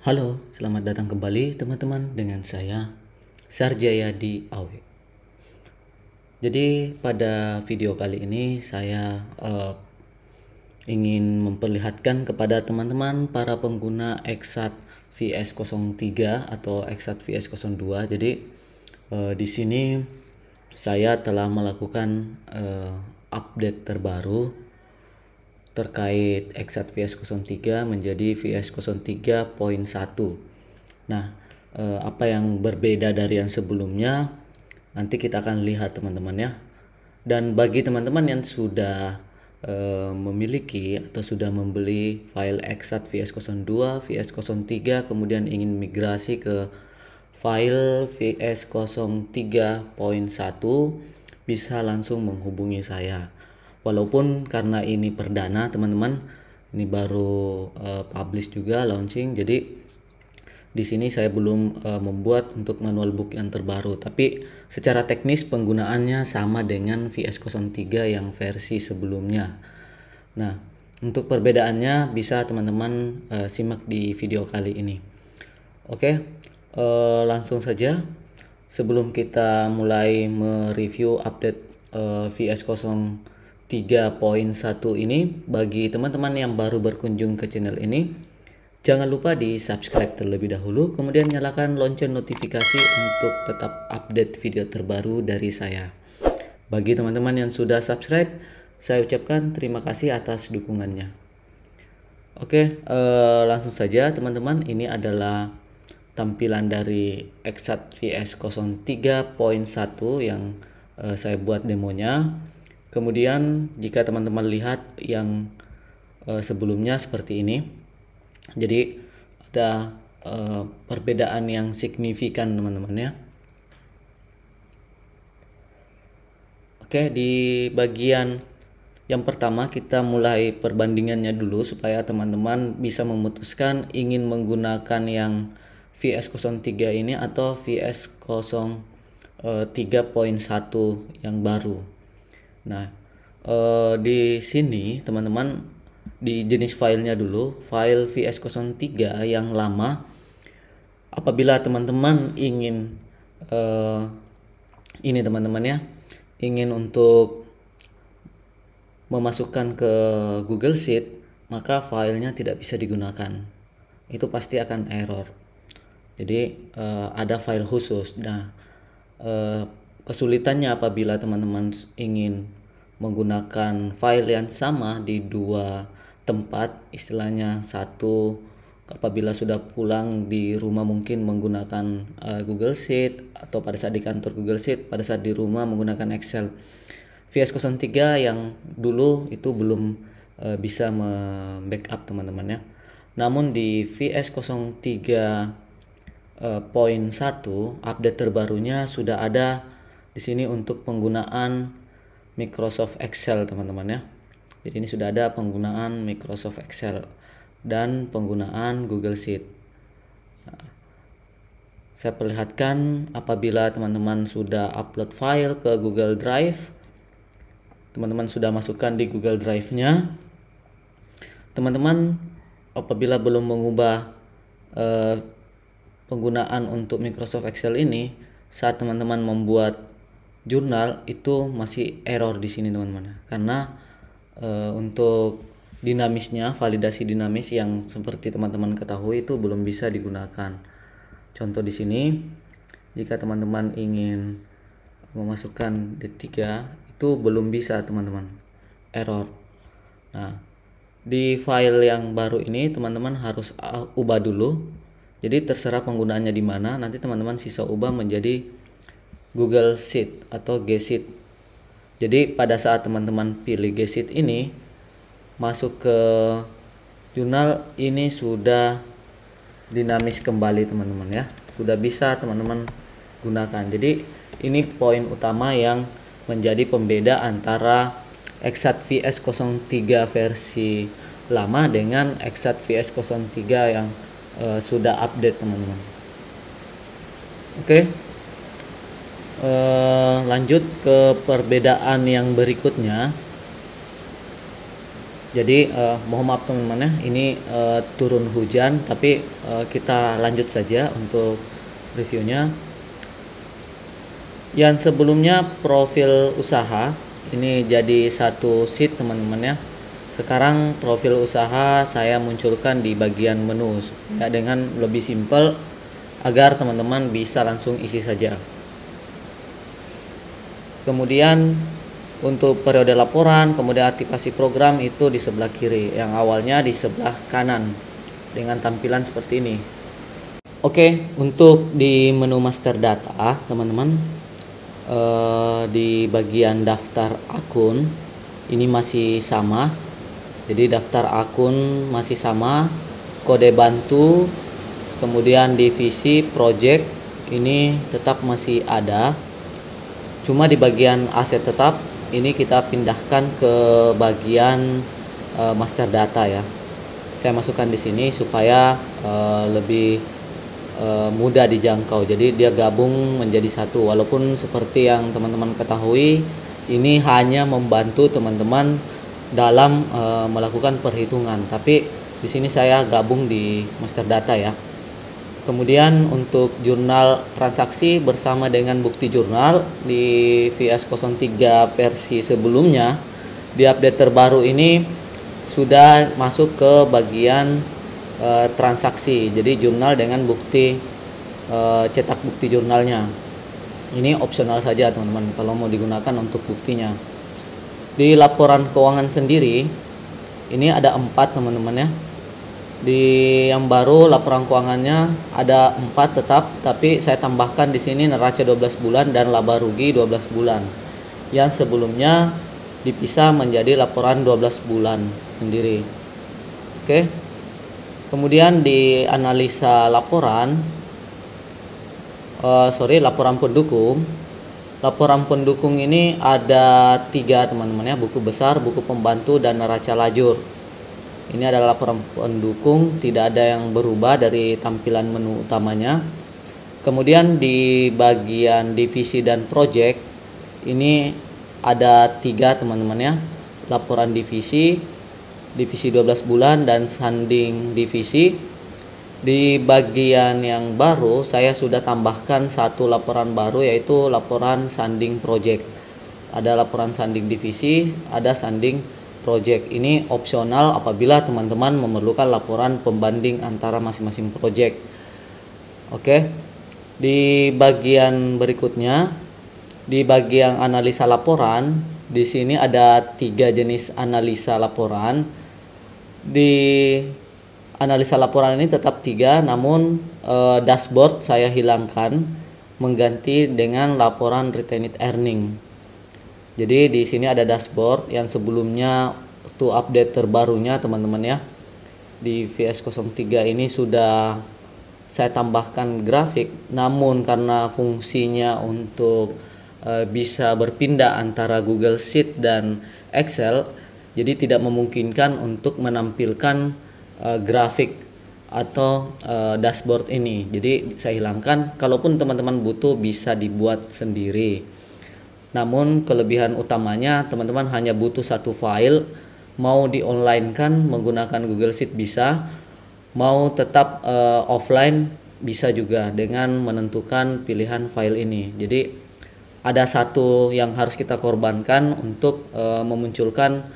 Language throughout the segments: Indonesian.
Halo, selamat datang kembali teman-teman dengan saya Sarjaya di Awe. Jadi pada video kali ini saya ingin memperlihatkan kepada teman-teman para pengguna Exat VS03 atau Exat VS02. Jadi di sini saya telah melakukan update terbaru terkait Exat VS03 menjadi VS03.1. Nah, apa yang berbeda dari yang sebelumnya nanti kita akan lihat teman-teman ya. Dan bagi teman-teman yang sudah memiliki atau sudah membeli file Exat VS02, VS03 kemudian ingin migrasi ke file VS03.1 bisa langsung menghubungi saya. Walaupun karena ini perdana teman-teman, ini baru publish juga launching, jadi di sini saya belum membuat untuk manual book yang terbaru, tapi secara teknis penggunaannya sama dengan VS03 yang versi sebelumnya. Nah, untuk perbedaannya bisa teman-teman simak di video kali ini. Oke, langsung saja. Sebelum kita mulai mereview update VS03.1 ini, bagi teman-teman yang baru berkunjung ke channel ini, jangan lupa di subscribe terlebih dahulu, kemudian nyalakan lonceng notifikasi untuk tetap update video terbaru dari saya. Bagi teman-teman yang sudah subscribe, saya ucapkan terima kasih atas dukungannya. Oke, langsung saja teman-teman, ini adalah tampilan dari Exat VS03.1 yang saya buat demonya. Kemudian jika teman-teman lihat yang sebelumnya seperti ini, jadi ada perbedaan yang signifikan teman-teman ya. Oke, di bagian yang pertama kita mulai perbandingannya dulu supaya teman-teman bisa memutuskan ingin menggunakan yang VS03 ini atau VS03.1 yang baru. Nah, di sini teman-teman di jenis filenya dulu, file VS03 yang lama. Apabila teman-teman ingin ini teman-teman ya, ingin untuk memasukkan ke Google Sheet, maka filenya tidak bisa digunakan. Itu pasti akan error. Jadi ada file khusus. Nah, kesulitannya apabila teman-teman ingin menggunakan file yang sama di dua tempat, istilahnya satu apabila sudah pulang di rumah mungkin menggunakan Google Sheet, atau pada saat di kantor Google Sheet, pada saat di rumah menggunakan Excel. VS03 yang dulu itu belum bisa membackup teman-teman ya. Namun di VS03 poin 1 update terbarunya sudah ada di sini untuk penggunaan Microsoft Excel teman-teman ya. Jadi ini sudah ada penggunaan Microsoft Excel dan penggunaan Google Sheet. Nah, saya perlihatkan apabila teman-teman sudah upload file ke Google Drive, teman-teman sudah masukkan di Google Drive-nya. Teman-teman apabila belum mengubah penggunaan untuk Microsoft Excel ini, saat teman-teman membuat jurnal itu masih error di sini teman-teman, karena untuk dinamisnya, validasi dinamis yang seperti teman-teman ketahui itu belum bisa digunakan. Contoh di sini, jika teman-teman ingin memasukkan D3 itu belum bisa teman-teman, error. Nah, di file yang baru ini teman-teman harus ubah dulu. Jadi terserah penggunaannya di mana, nanti teman-teman sisa ubah menjadi Google Sheet atau G-Sheet. Jadi pada saat teman-teman pilih G-Sheet ini, masuk ke jurnal ini sudah dinamis kembali teman-teman ya. Sudah bisa teman-teman gunakan. Jadi ini poin utama yang menjadi pembeda antara Exat VS03 versi lama dengan Exat VS03 yang sudah update teman-teman. Oke, lanjut ke perbedaan yang berikutnya. Jadi mohon maaf teman-teman ya, ini turun hujan, tapi kita lanjut saja untuk reviewnya. Yang sebelumnya profil usaha ini jadi satu sheet teman-teman ya. Sekarang profil usaha saya munculkan di bagian menu ya, dengan lebih simpel agar teman-teman bisa langsung isi saja. Kemudian untuk periode laporan, kemudian aktivasi program itu di sebelah kiri, yang awalnya di sebelah kanan dengan tampilan seperti ini. Oke, untuk di menu master data teman-teman, di bagian daftar akun ini masih sama. Jadi daftar akun masih sama, kode bantu, kemudian divisi project ini tetap masih ada. Cuma di bagian aset tetap ini kita pindahkan ke bagian master data ya. Saya masukkan di sini supaya lebih mudah dijangkau. Jadi dia gabung menjadi satu. Walaupun seperti yang teman-teman ketahui, ini hanya membantu teman-teman dalam melakukan perhitungan. Tapi di sini saya gabung di master data ya. Kemudian untuk jurnal transaksi bersama dengan bukti jurnal di VS03 versi sebelumnya, di update terbaru ini sudah masuk ke bagian transaksi. Jadi jurnal dengan bukti cetak bukti jurnalnya. Ini opsional saja teman-teman kalau mau digunakan untuk buktinya. Di laporan keuangan sendiri ini ada 4 teman-teman ya. Di yang baru laporan keuangannya ada 4 tetap, tapi saya tambahkan di sini neraca 12 bulan dan laba rugi 12 bulan. Yang sebelumnya dipisah menjadi laporan 12 bulan sendiri. Oke. Kemudian di analisa laporan laporan pendukung. Laporan pendukung ini ada 3 teman-teman ya, buku besar, buku pembantu, dan neraca lajur. Ini adalah laporan pendukung, tidak ada yang berubah dari tampilan menu utamanya. Kemudian di bagian divisi dan project ini ada 3 teman-teman ya, laporan divisi 12 bulan dan sanding divisi. Di bagian yang baru saya sudah tambahkan satu laporan baru, yaitu laporan sanding project. Ada laporan sanding divisi, ada sanding project. Ini opsional apabila teman-teman memerlukan laporan pembanding antara masing-masing project. Oke. Di bagian berikutnya, di bagian analisa laporan, di sini ada 3 jenis analisa laporan. Di analisa laporan ini tetap 3, namun dashboard saya hilangkan mengganti dengan laporan retained earning. Jadi di sini ada dashboard yang sebelumnya itu update terbarunya teman-teman ya. Di VS03 ini sudah saya tambahkan grafik, namun karena fungsinya untuk bisa berpindah antara Google Sheet dan Excel, jadi tidak memungkinkan untuk menampilkan grafik atau dashboard ini. Jadi saya hilangkan. Kalaupun teman-teman butuh bisa dibuat sendiri. Namun kelebihan utamanya teman-teman hanya butuh satu file, mau di online kan menggunakan Google Sheet bisa, mau tetap offline bisa juga dengan menentukan pilihan file ini. Jadi ada satu yang harus kita korbankan untuk memunculkan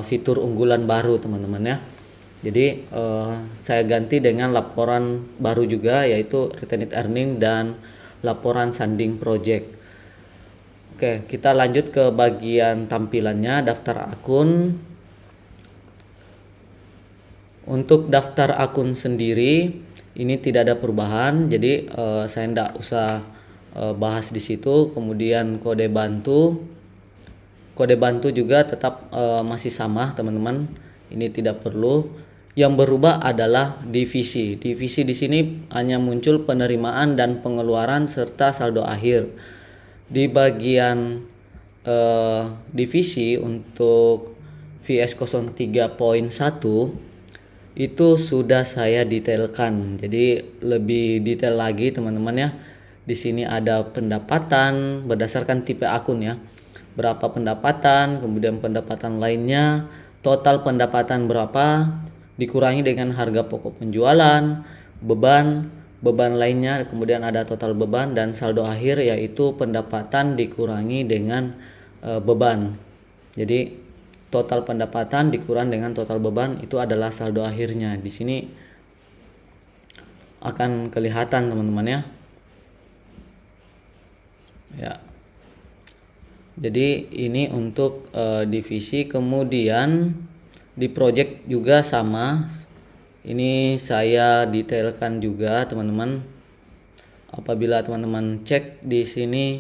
fitur unggulan baru teman-teman ya. Jadi saya ganti dengan laporan baru juga, yaitu retained earning dan laporan sanding project. Oke, kita lanjut ke bagian tampilannya, daftar akun. Untuk daftar akun sendiri ini tidak ada perubahan, jadi saya tidak usah bahas di situ. Kemudian kode bantu juga tetap masih sama teman-teman, ini tidak perlu. Yang berubah adalah divisi. Divisi di sini hanya muncul penerimaan dan pengeluaran serta saldo akhir. Di bagian divisi untuk VS03.1 itu sudah saya detailkan. Jadi lebih detail lagi teman-teman ya. Di sini ada pendapatan berdasarkan tipe akun ya. Berapa pendapatan, kemudian pendapatan lainnya, total pendapatan berapa dikurangi dengan harga pokok penjualan, beban lainnya, kemudian ada total beban, dan saldo akhir yaitu pendapatan dikurangi dengan beban. Jadi total pendapatan dikurang dengan total beban itu adalah saldo akhirnya. Di sini akan kelihatan teman-teman ya. Ya. Jadi ini untuk divisi. Kemudian di project juga sama. Ini saya detailkan juga teman-teman. Apabila teman-teman cek di sini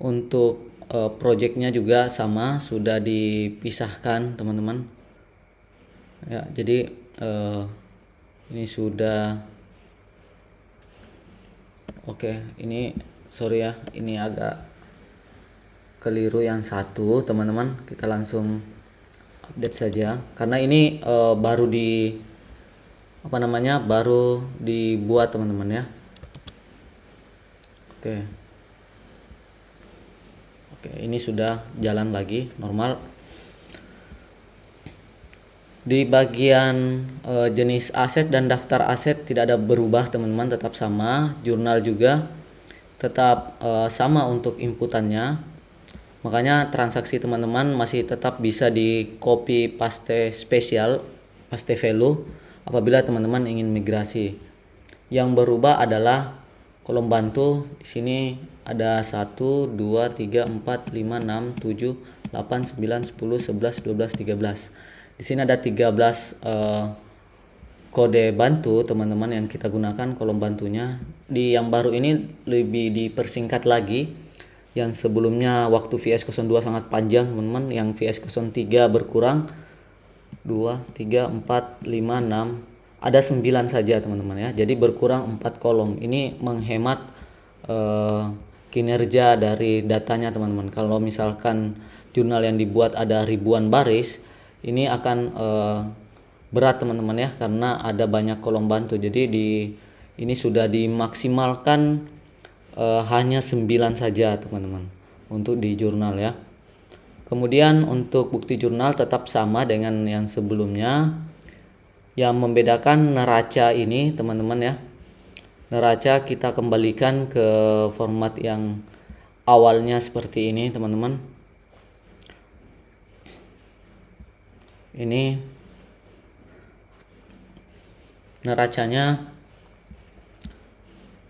untuk projectnya juga sama, sudah dipisahkan teman-teman. Ya, jadi ini sudah oke. Ini sorry ya, ini agak keliru yang satu teman-teman. Kita langsung update saja karena ini baru dibuat teman-teman ya. Oke, ini sudah jalan lagi normal. Di bagian jenis aset dan daftar aset tidak ada berubah teman-teman, tetap sama. Jurnal juga tetap sama untuk inputannya. Makanya transaksi teman-teman masih tetap bisa di copy paste value apabila teman-teman ingin migrasi. Yang berubah adalah kolom bantu. Di sini ada 1 2 3 4 5 6 7 8 9 10 11 12 13. Di sini ada 13 kode bantu teman-teman yang kita gunakan kolom bantunya. Di yang baru ini lebih dipersingkat lagi. Yang sebelumnya waktu VS02 sangat panjang teman-teman, yang VS03 berkurang 2 3 4 5 6, ada 9 saja teman-teman ya. Jadi berkurang 4 kolom. Ini menghemat kinerja dari datanya teman-teman. Kalau misalkan jurnal yang dibuat ada ribuan baris, ini akan berat teman-teman ya, karena ada banyak kolom bantu. Jadi ini sudah dimaksimalkan hanya 9 saja teman-teman untuk di jurnal ya. Kemudian untuk bukti jurnal tetap sama dengan yang sebelumnya. Yang membedakan neraca ini teman-teman ya, neraca kita kembalikan ke format yang awalnya seperti ini teman-teman. Ini neracanya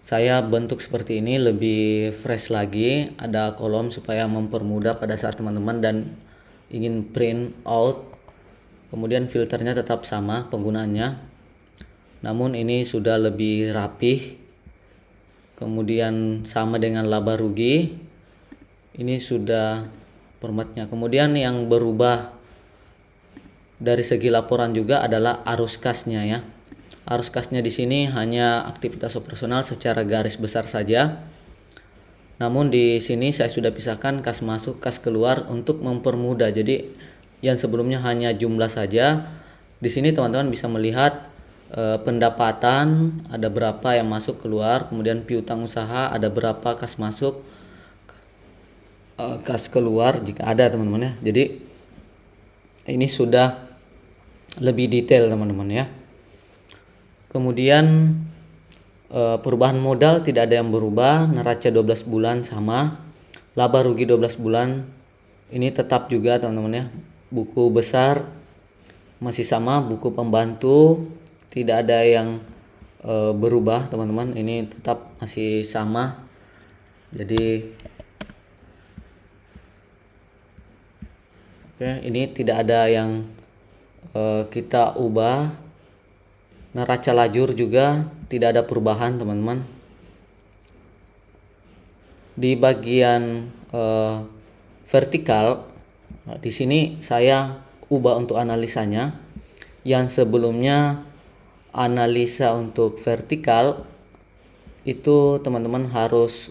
saya bentuk seperti ini, lebih fresh lagi. Ada kolom supaya mempermudah pada saat teman-teman dan ingin print out. Kemudian filternya tetap sama penggunaannya, namun ini sudah lebih rapih. Kemudian sama dengan laba rugi, ini sudah formatnya. Kemudian yang berubah dari segi laporan juga adalah arus kasnya ya. Arus kasnya di sini hanya aktivitas operasional secara garis besar saja. Namun di sini saya sudah pisahkan kas masuk, kas keluar untuk mempermudah. Jadi yang sebelumnya hanya jumlah saja, di sini teman-teman bisa melihat pendapatan ada berapa yang masuk keluar, kemudian piutang usaha ada berapa kas masuk, kas keluar jika ada teman-teman ya. Jadi ini sudah lebih detail teman-teman ya. Kemudian perubahan modal tidak ada yang berubah, neraca 12 bulan sama, laba rugi 12 bulan ini tetap juga teman-teman ya. Buku besar masih sama, buku pembantu tidak ada yang berubah teman-teman, ini tetap masih sama. Jadi ini tidak ada yang kita ubah. Neraca lajur juga tidak ada perubahan teman-teman. Di bagian vertikal, di sini saya ubah untuk analisanya. Yang sebelumnya analisa untuk vertikal itu teman-teman harus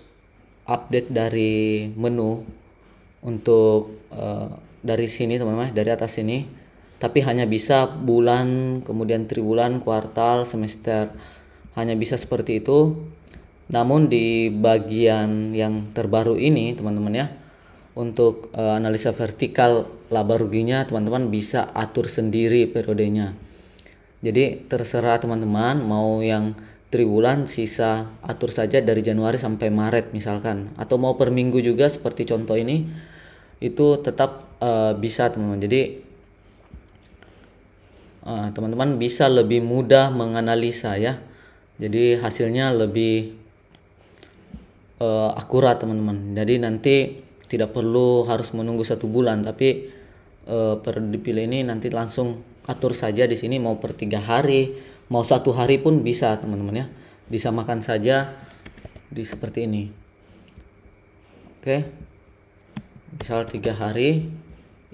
update dari menu untuk dari sini teman-teman, dari atas sini. Tapi hanya bisa bulan, kemudian triwulan, kuartal, semester, hanya bisa seperti itu. Namun di bagian yang terbaru ini teman-teman ya, untuk analisa vertikal laba ruginya teman-teman bisa atur sendiri periodenya. Jadi terserah teman-teman mau yang triwulan sisa atur saja dari Januari sampai Maret misalkan, atau mau per minggu juga seperti contoh ini, itu tetap bisa teman-teman. Jadi teman-teman bisa lebih mudah menganalisa ya. Jadi hasilnya lebih akurat teman-teman. Jadi nanti tidak perlu harus menunggu 1 bulan, tapi per dipilih ini nanti langsung atur saja di sini mau per 3 hari, mau 1 hari pun bisa teman-teman ya. Disamakan saja di seperti ini. Oke. Misal 3 hari,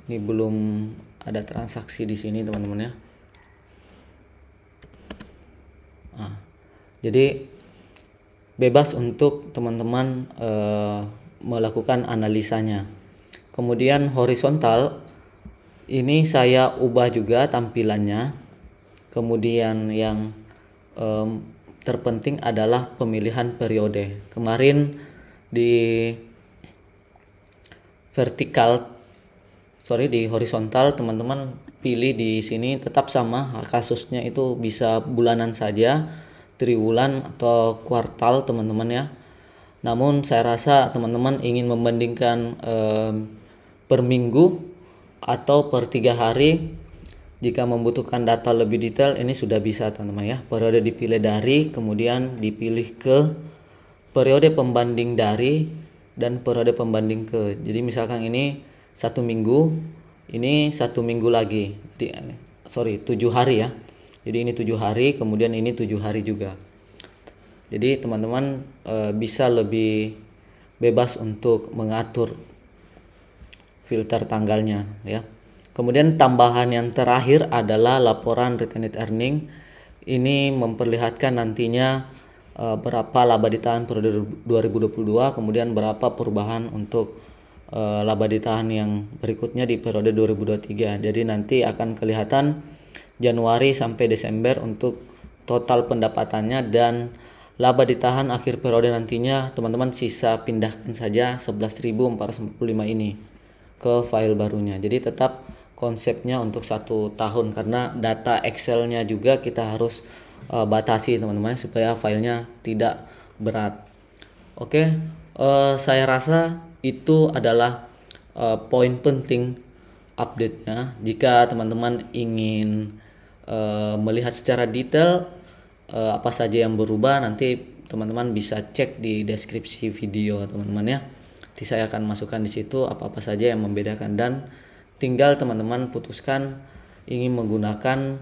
ini belum ada transaksi di sini teman-teman ya. Jadi bebas untuk teman-teman melakukan analisanya. Kemudian horizontal ini saya ubah juga tampilannya. Kemudian yang terpenting adalah pemilihan periode. Kemarin di di horizontal teman-teman pilih di sini tetap sama, kasusnya itu bisa bulanan saja, triwulan atau kuartal teman-teman ya. Namun saya rasa teman-teman ingin membandingkan per minggu atau per 3 hari. Jika membutuhkan data lebih detail ini sudah bisa teman-teman ya. Periode dipilih dari, kemudian dipilih ke periode pembanding dari dan periode pembanding ke. Jadi misalkan ini 1 minggu, ini 1 minggu lagi. 7 hari ya. Jadi ini 7 hari, kemudian ini 7 hari juga. Jadi teman-teman bisa lebih bebas untuk mengatur filter tanggalnya ya. Kemudian tambahan yang terakhir adalah laporan retained earning. Ini memperlihatkan nantinya berapa laba ditahan periode 2022, kemudian berapa perubahan untuk laba ditahan yang berikutnya di periode 2023. Jadi nanti akan kelihatan Januari sampai Desember untuk total pendapatannya dan laba ditahan akhir periode nantinya. Teman-teman sisa pindahkan saja 11.445 ini ke file barunya. Jadi tetap konsepnya untuk 1 tahun, karena data Excel-nya juga kita harus batasi teman-teman supaya filenya tidak berat. Oke, saya rasa itu adalah poin penting update-nya. Jika teman-teman ingin melihat secara detail apa saja yang berubah, nanti teman-teman bisa cek di deskripsi video teman-teman ya. Nanti saya akan masukkan di situ apa-apa saja yang membedakan, dan tinggal teman-teman putuskan ingin menggunakan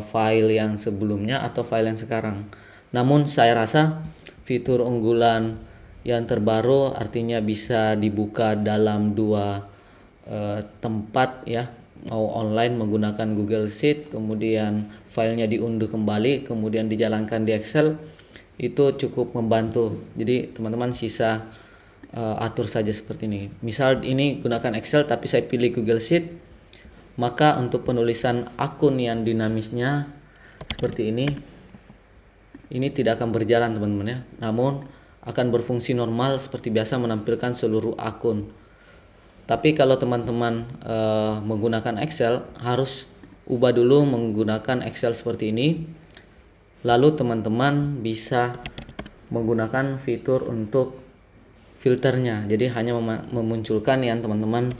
file yang sebelumnya atau file yang sekarang. Namun saya rasa fitur unggulan yang terbaru artinya bisa dibuka dalam 2 tempat ya, mau online menggunakan Google Sheet, kemudian filenya diunduh kembali, kemudian dijalankan di Excel, itu cukup membantu. Jadi teman-teman sisa atur saja seperti ini. Misal ini gunakan Excel tapi saya pilih Google Sheet, maka untuk penulisan akun yang dinamisnya seperti ini tidak akan berjalan teman-teman ya. Namun akan berfungsi normal seperti biasa menampilkan seluruh akun. Tapi kalau teman-teman menggunakan Excel, harus ubah dulu menggunakan Excel seperti ini. Lalu teman-teman bisa menggunakan fitur untuk filternya. Jadi hanya memunculkan yang teman-teman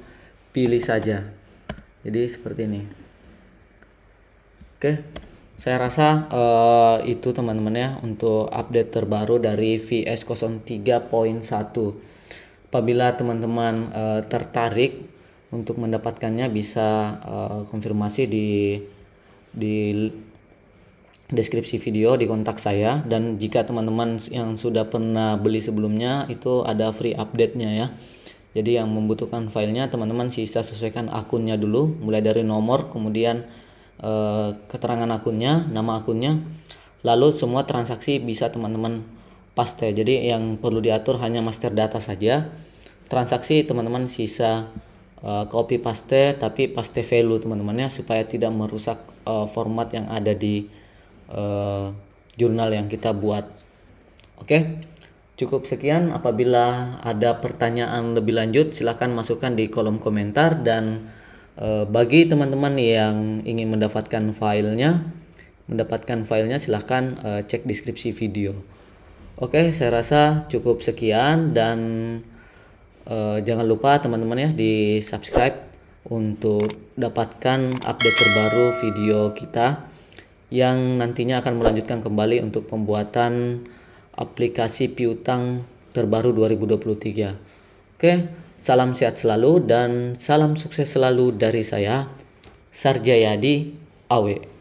pilih saja. Jadi seperti ini. Oke, saya rasa itu teman-teman ya untuk update terbaru dari VS03.1. Apabila teman-teman tertarik untuk mendapatkannya, bisa konfirmasi di deskripsi video, di kontak saya. Dan jika teman-teman yang sudah pernah beli sebelumnya, itu ada free update-nya ya. Jadi yang membutuhkan filenya, teman-teman sisa sesuaikan akunnya dulu, mulai dari nomor, kemudian keterangan akunnya, nama akunnya, lalu semua transaksi bisa teman-teman paste. Jadi yang perlu diatur hanya master data saja. Transaksi teman-teman sisa copy paste, tapi paste value teman-teman ya, supaya tidak merusak format yang ada di jurnal yang kita buat. Oke. Cukup sekian, apabila ada pertanyaan lebih lanjut silahkan masukkan di kolom komentar, dan bagi teman-teman yang ingin mendapatkan filenya silahkan cek deskripsi video. Oke, saya rasa cukup sekian, dan jangan lupa teman-teman ya di subscribe untuk dapatkan update terbaru video kita yang nantinya akan melanjutkan kembali untuk pembuatan aplikasi piutang terbaru 2023. Oke, salam sehat selalu dan salam sukses selalu dari saya, Sarjayadi Awe.